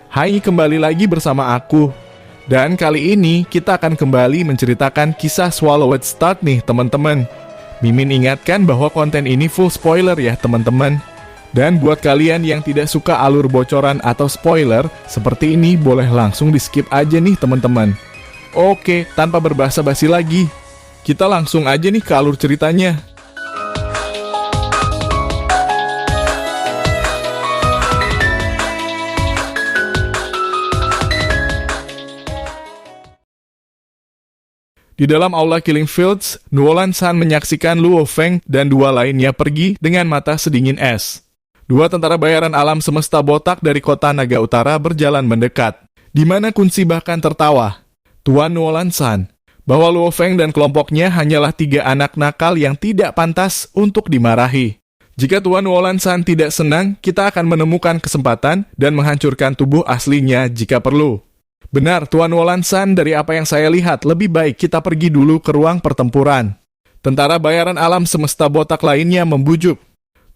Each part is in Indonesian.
Hai, kembali lagi bersama aku. Dan kali ini kita akan kembali menceritakan kisah Swallowed Start nih teman-teman. Mimin ingatkan bahwa konten ini full spoiler ya teman-teman. Dan buat kalian yang tidak suka alur bocoran atau spoiler seperti ini, boleh langsung di skip aja nih teman-teman. Oke, tanpa berbasa-basi lagi, kita langsung aja nih ke alur ceritanya. Di dalam aula Killing Fields, Nuolan San menyaksikan Luo Feng dan dua lainnya pergi dengan mata sedingin es. Dua tentara bayaran alam semesta botak dari kota Naga Utara berjalan mendekat, di mana Kunci bahkan tertawa. Tuan Nuolan San, bahwa Luo Feng dan kelompoknya hanyalah 3 anak nakal yang tidak pantas untuk dimarahi. Jika Tuan Nuolan San tidak senang, kita akan menemukan kesempatan dan menghancurkan tubuh aslinya jika perlu. Benar, Tuan Nuolan San, dari apa yang saya lihat, lebih baik kita pergi dulu ke ruang pertempuran. Tentara bayaran alam semesta botak lainnya membujuk.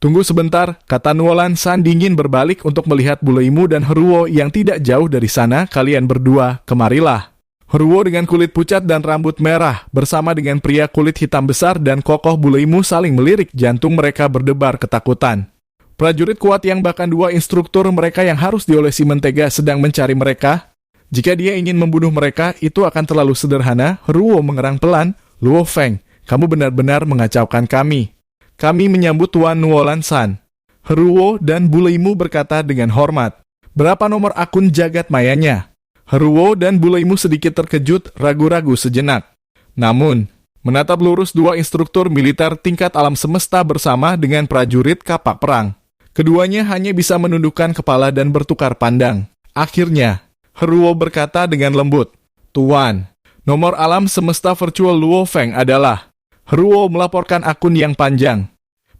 Tunggu sebentar, kata Nuolan San dingin berbalik untuk melihat Buleimu dan Heruo yang tidak jauh dari sana. Kalian berdua, kemarilah. Heruo dengan kulit pucat dan rambut merah, bersama dengan pria kulit hitam besar dan kokoh Buleimu saling melirik, jantung mereka berdebar ketakutan. Prajurit kuat yang bahkan 2 instruktur mereka yang harus diolesi mentega sedang mencari mereka. Jika dia ingin membunuh mereka, itu akan terlalu sederhana. Heruo mengerang pelan. Luo Feng, kamu benar-benar mengacaukan kami. Kami menyambut Tuan Nuolan San. Heruo dan Buleimu berkata dengan hormat. Berapa nomor akun jagat mayanya? Heruo dan Buleimu sedikit terkejut, ragu-ragu sejenak. Namun, menatap lurus 2 instruktur militer tingkat alam semesta bersama dengan prajurit kapak perang. Keduanya hanya bisa menundukkan kepala dan bertukar pandang. Akhirnya, Heruo berkata dengan lembut, Tuan, nomor alam semesta virtual Luo Feng adalah... Heruo melaporkan akun yang panjang.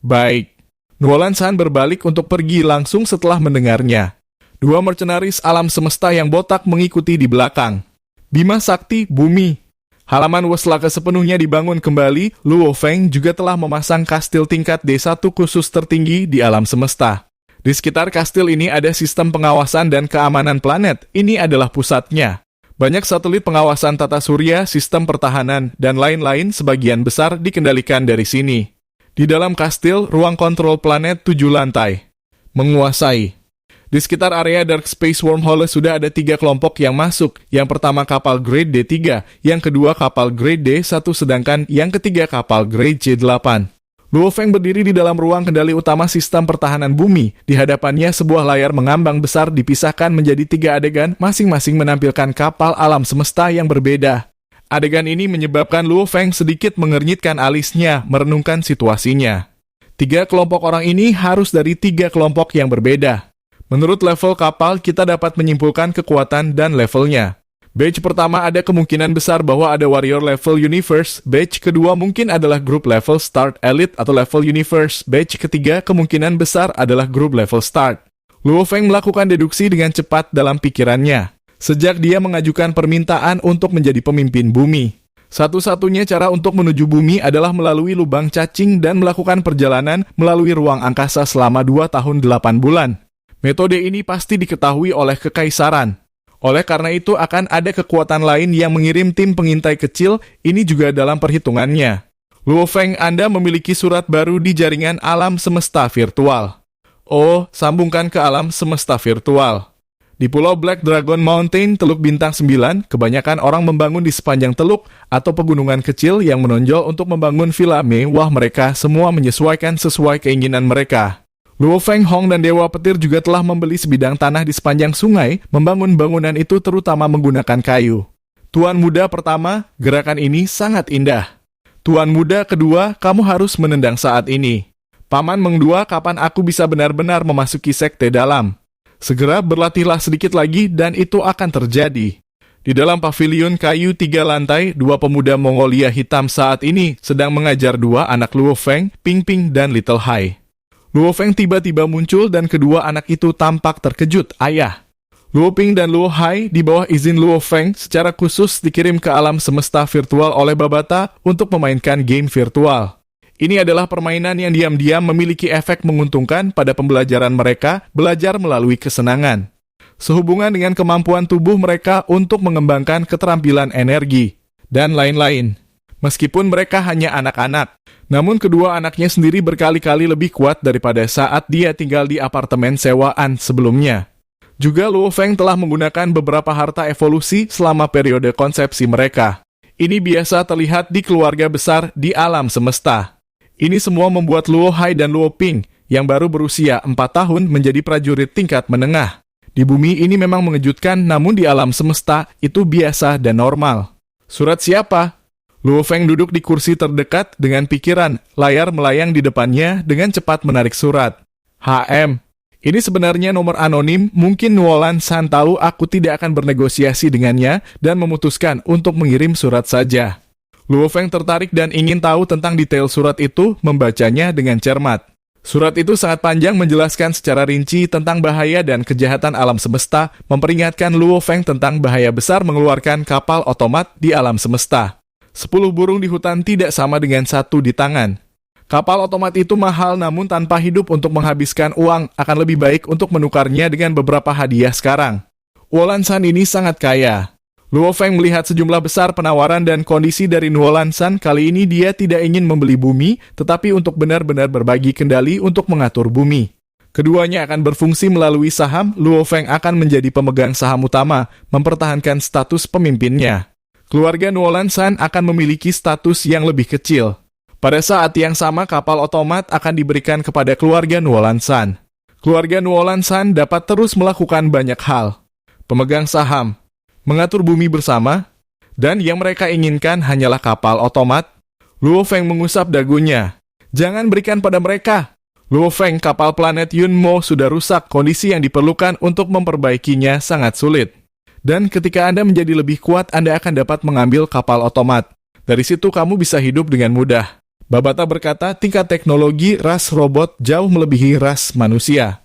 Baik. Nuolan San berbalik untuk pergi langsung setelah mendengarnya. 2 mercenaris alam semesta yang botak mengikuti di belakang. Bima Sakti, Bumi. Halaman Weslaka sepenuhnya dibangun kembali. Luo Feng juga telah memasang kastil tingkat D1 khusus tertinggi di alam semesta. Di sekitar kastil ini ada sistem pengawasan dan keamanan planet. Ini adalah pusatnya. Banyak satelit pengawasan tata surya, sistem pertahanan, dan lain-lain sebagian besar dikendalikan dari sini. Di dalam kastil, ruang kontrol planet 7 lantai. Menguasai. Di sekitar area Dark Space Wormhole sudah ada 3 kelompok yang masuk. Yang pertama kapal Grade D3, yang kedua kapal Grade D1, sedangkan yang ketiga kapal Grade J8. Luo Feng berdiri di dalam ruang kendali utama sistem pertahanan bumi. Di hadapannya sebuah layar mengambang besar dipisahkan menjadi 3 adegan, masing-masing menampilkan kapal alam semesta yang berbeda. Adegan ini menyebabkan Luo Feng sedikit mengernyitkan alisnya, merenungkan situasinya. 3 kelompok orang ini harus dari 3 kelompok yang berbeda. Menurut level kapal, kita dapat menyimpulkan kekuatan dan levelnya. Batch pertama ada kemungkinan besar bahwa ada Warrior level Universe. Batch kedua mungkin adalah Group level Start Elite atau level Universe. Batch ketiga kemungkinan besar adalah Group level Start. Luo Feng melakukan deduksi dengan cepat dalam pikirannya. Sejak dia mengajukan permintaan untuk menjadi pemimpin bumi. Satu-satunya cara untuk menuju bumi adalah melalui lubang cacing dan melakukan perjalanan melalui ruang angkasa selama 2 tahun 8 bulan. Metode ini pasti diketahui oleh Kekaisaran. Oleh karena itu akan ada kekuatan lain yang mengirim tim pengintai kecil, ini juga dalam perhitungannya. Luo Feng, Anda memiliki surat baru di jaringan alam semesta virtual. Oh, sambungkan ke alam semesta virtual. Di Pulau Black Dragon Mountain, Teluk Bintang 9, kebanyakan orang membangun di sepanjang teluk atau pegunungan kecil yang menonjol untuk membangun villa mewah mereka, semua menyesuaikan sesuai keinginan mereka. Luo Feng Hong dan Dewa Petir juga telah membeli sebidang tanah di sepanjang sungai, membangun bangunan itu terutama menggunakan kayu. Tuan muda pertama, gerakan ini sangat indah. Tuan muda kedua, kamu harus menendang saat ini. Paman Meng II, kapan aku bisa benar-benar memasuki sekte dalam? Segera berlatihlah sedikit lagi dan itu akan terjadi. Di dalam pavilion kayu 3 lantai, 2 pemuda Mongolia hitam saat ini sedang mengajar 2 anak Luo Feng, Ping Ping dan Little Hai. Luo Feng tiba-tiba muncul dan kedua anak itu tampak terkejut. Ayah. Luo Ping dan Luo Hai di bawah izin Luo Feng secara khusus dikirim ke alam semesta virtual oleh Babata untuk memainkan game virtual. Ini adalah permainan yang diam-diam memiliki efek menguntungkan pada pembelajaran mereka belajar melalui kesenangan. Sehubungan dengan kemampuan tubuh mereka untuk mengembangkan keterampilan energi, dan lain-lain. Meskipun mereka hanya anak-anak, namun kedua anaknya sendiri berkali-kali lebih kuat daripada saat dia tinggal di apartemen sewaan sebelumnya. Juga Luo Feng telah menggunakan beberapa harta evolusi selama periode konsepsi mereka. Ini biasa terlihat di keluarga besar di alam semesta. Ini semua membuat Luo Hai dan Luo Ping, yang baru berusia 4 tahun menjadi prajurit tingkat menengah. Di bumi ini memang mengejutkan, namun di alam semesta itu biasa dan normal. Surat siapa? Luo Feng duduk di kursi terdekat dengan pikiran, layar melayang di depannya dengan cepat menarik surat. HM. Ini sebenarnya nomor anonim, mungkin Nuolan San tahu aku tidak akan bernegosiasi dengannya dan memutuskan untuk mengirim surat saja. Luo Feng tertarik dan ingin tahu tentang detail surat itu, membacanya dengan cermat. Surat itu sangat panjang menjelaskan secara rinci tentang bahaya dan kejahatan alam semesta, memperingatkan Luo Feng tentang bahaya besar mengeluarkan kapal otomat di alam semesta. 10 burung di hutan tidak sama dengan 1 di tangan. Kapal otomat itu mahal namun tanpa hidup untuk menghabiskan uang akan lebih baik untuk menukarnya dengan beberapa hadiah sekarang. Nuolan San ini sangat kaya. Luo Feng melihat sejumlah besar penawaran dan kondisi dari Nuolan San. Kali ini dia tidak ingin membeli bumi, tetapi untuk benar-benar berbagi kendali untuk mengatur bumi. Keduanya akan berfungsi melalui saham. Luo Feng akan menjadi pemegang saham utama, mempertahankan status pemimpinnya. Keluarga Nuolan San akan memiliki status yang lebih kecil. Pada saat yang sama, kapal otomat akan diberikan kepada keluarga Nuolan San. Keluarga Nuolan San dapat terus melakukan banyak hal. Pemegang saham, mengatur bumi bersama, dan yang mereka inginkan hanyalah kapal otomat. Luo Feng mengusap dagunya. Jangan berikan pada mereka. Luo Feng, kapal planet Yunmo sudah rusak, kondisi yang diperlukan untuk memperbaikinya sangat sulit. Dan ketika Anda menjadi lebih kuat, Anda akan dapat mengambil kapal otomat. Dari situ kamu bisa hidup dengan mudah. Babata berkata, tingkat teknologi ras robot jauh melebihi ras manusia.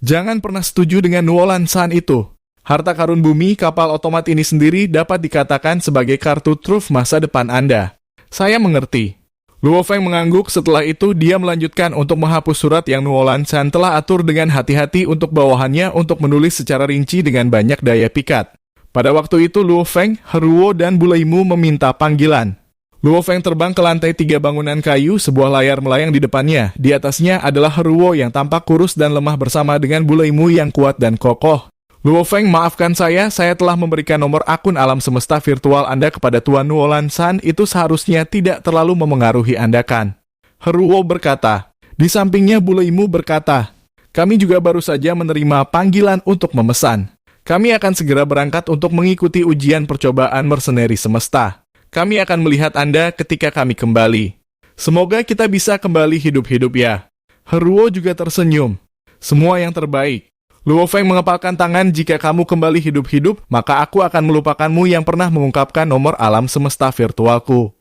Jangan pernah setuju dengan Nuolan San itu. Harta karun bumi kapal otomat ini sendiri dapat dikatakan sebagai kartu truf masa depan Anda. Saya mengerti. Luo Feng mengangguk. Setelah itu dia melanjutkan untuk menghapus surat yang Nuolan San telah atur dengan hati-hati untuk bawahannya untuk menulis secara rinci dengan banyak daya pikat. Pada waktu itu Luo Feng, Heruo, dan Buleimu meminta panggilan. Luo Feng terbang ke lantai 3 bangunan kayu, sebuah layar melayang di depannya. Di atasnya adalah Heruo yang tampak kurus dan lemah bersama dengan Buleimu yang kuat dan kokoh. Luo Feng, maafkan saya telah memberikan nomor akun alam semesta virtual Anda kepada Tuan Nuolan San. Itu seharusnya tidak terlalu memengaruhi Anda kan? Heruo berkata. Di sampingnya Buleimu berkata, kami juga baru saja menerima panggilan untuk memesan. Kami akan segera berangkat untuk mengikuti ujian percobaan mercenari semesta. Kami akan melihat Anda ketika kami kembali. Semoga kita bisa kembali hidup-hidup ya. Heruo juga tersenyum. Semua yang terbaik. Luo Feng mengepalkan tangan. Jika kamu kembali hidup-hidup, maka aku akan melupakanmu yang pernah mengungkapkan nomor alam semesta virtualku.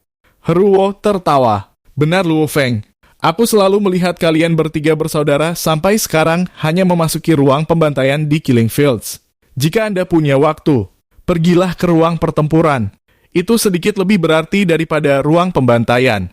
Heruo tertawa. Benar Luo Feng. Aku selalu melihat kalian bertiga bersaudara sampai sekarang hanya memasuki ruang pembantaian di Killing Fields. Jika Anda punya waktu, pergilah ke ruang pertempuran. Itu sedikit lebih berarti daripada ruang pembantaian.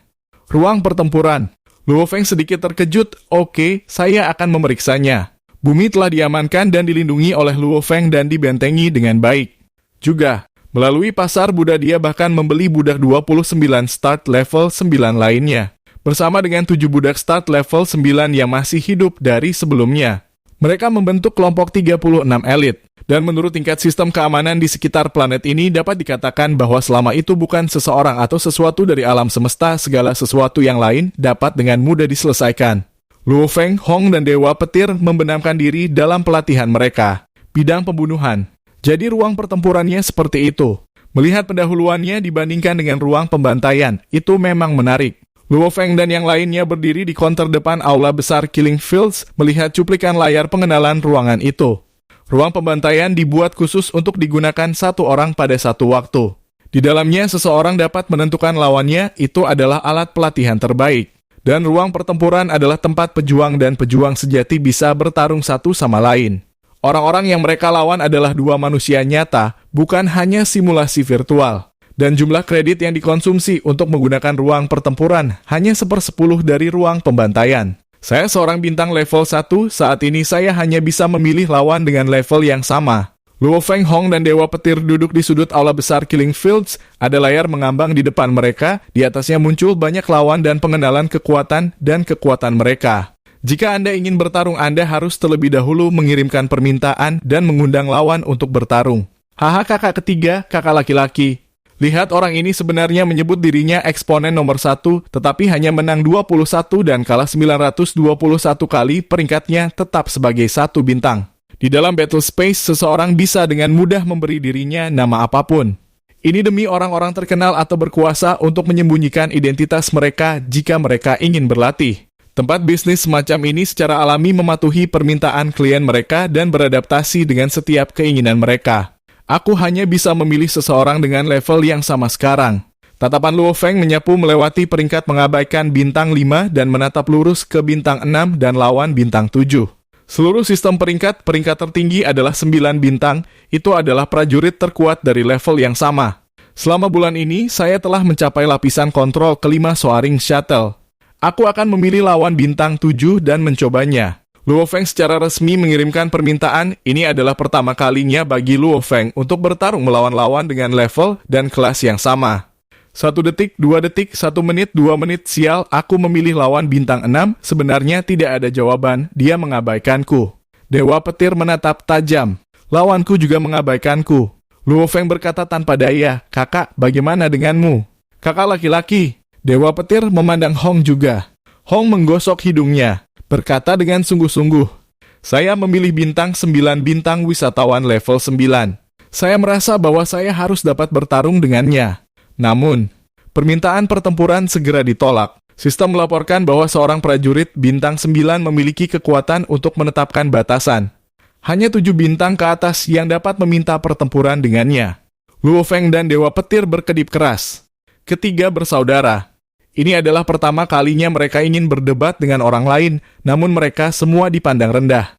Ruang pertempuran. Luo Feng sedikit terkejut. Oke, saya akan memeriksanya. Bumi telah diamankan dan dilindungi oleh Luo Feng dan dibentengi dengan baik. Juga, melalui pasar Buddha dia bahkan membeli budak 29 start level 9 lainnya. Bersama dengan 7 budak start level 9 yang masih hidup dari sebelumnya. Mereka membentuk kelompok 36 elit. Dan menurut tingkat sistem keamanan di sekitar planet ini dapat dikatakan bahwa selama itu bukan seseorang atau sesuatu dari alam semesta, segala sesuatu yang lain dapat dengan mudah diselesaikan. Luo Feng, Hong, dan Dewa Petir membenamkan diri dalam pelatihan mereka. Bidang pembunuhan. Jadi ruang pertempurannya seperti itu. Melihat pendahuluannya dibandingkan dengan ruang pembantaian, itu memang menarik. Luo Feng dan yang lainnya berdiri di konter depan aula besar Killing Fields, melihat cuplikan layar pengenalan ruangan itu. Ruang pembantaian dibuat khusus untuk digunakan satu orang pada satu waktu. Di dalamnya seseorang dapat menentukan lawannya, itu adalah alat pelatihan terbaik. Dan ruang pertempuran adalah tempat pejuang dan pejuang sejati bisa bertarung satu sama lain. Orang-orang yang mereka lawan adalah dua manusia nyata, bukan hanya simulasi virtual. Dan jumlah kredit yang dikonsumsi untuk menggunakan ruang pertempuran hanya 1/10 dari ruang pembantaian. Saya seorang bintang level 1, saat ini saya hanya bisa memilih lawan dengan level yang sama. Luo Feng Hong dan Dewa Petir duduk di sudut aula besar Killing Fields, ada layar mengambang di depan mereka, di atasnya muncul banyak lawan dan pengenalan kekuatan dan kekuatan mereka. Jika Anda ingin bertarung, Anda harus terlebih dahulu mengirimkan permintaan dan mengundang lawan untuk bertarung. Haha, kakak ketiga, kakak laki-laki. Lihat, orang ini sebenarnya menyebut dirinya eksponen nomor 1, tetapi hanya menang 21 dan kalah 921 kali, peringkatnya tetap sebagai 1 bintang. Di dalam battle space, seseorang bisa dengan mudah memberi dirinya nama apapun. Ini demi orang-orang terkenal atau berkuasa untuk menyembunyikan identitas mereka jika mereka ingin berlatih. Tempat bisnis semacam ini secara alami mematuhi permintaan klien mereka dan beradaptasi dengan setiap keinginan mereka. Aku hanya bisa memilih seseorang dengan level yang sama sekarang. Tatapan Luo Feng menyapu melewati peringkat mengabaikan bintang 5 dan menatap lurus ke bintang 6 dan lawan bintang 7. Seluruh sistem peringkat tertinggi adalah 9 bintang, itu adalah prajurit terkuat dari level yang sama. Selama bulan ini, saya telah mencapai lapisan kontrol kelima Soaring Shuttle. Aku akan memilih lawan bintang 7 dan mencobanya. Luo Feng secara resmi mengirimkan permintaan. Ini adalah pertama kalinya bagi Luo Feng untuk bertarung melawan lawan dengan level dan kelas yang sama. 1 detik, 2 detik, 1 menit, 2 menit, sial, aku memilih lawan bintang 6, sebenarnya tidak ada jawaban, dia mengabaikanku. Dewa Petir menatap tajam. Lawanku juga mengabaikanku. Luo Feng berkata tanpa daya, kakak, bagaimana denganmu? Kakak laki-laki. Dewa Petir memandang Hong juga. Hong menggosok hidungnya, berkata dengan sungguh-sungguh, saya memilih bintang 9 bintang wisatawan level 9. Saya merasa bahwa saya harus dapat bertarung dengannya. Namun, permintaan pertempuran segera ditolak. Sistem melaporkan bahwa seorang prajurit bintang 9 memiliki kekuatan untuk menetapkan batasan. Hanya 7 bintang ke atas yang dapat meminta pertempuran dengannya. Luo Feng dan Dewa Petir berkedip keras. Ketiga bersaudara. Ini adalah pertama kalinya mereka ingin berdebat dengan orang lain, namun mereka semua dipandang rendah.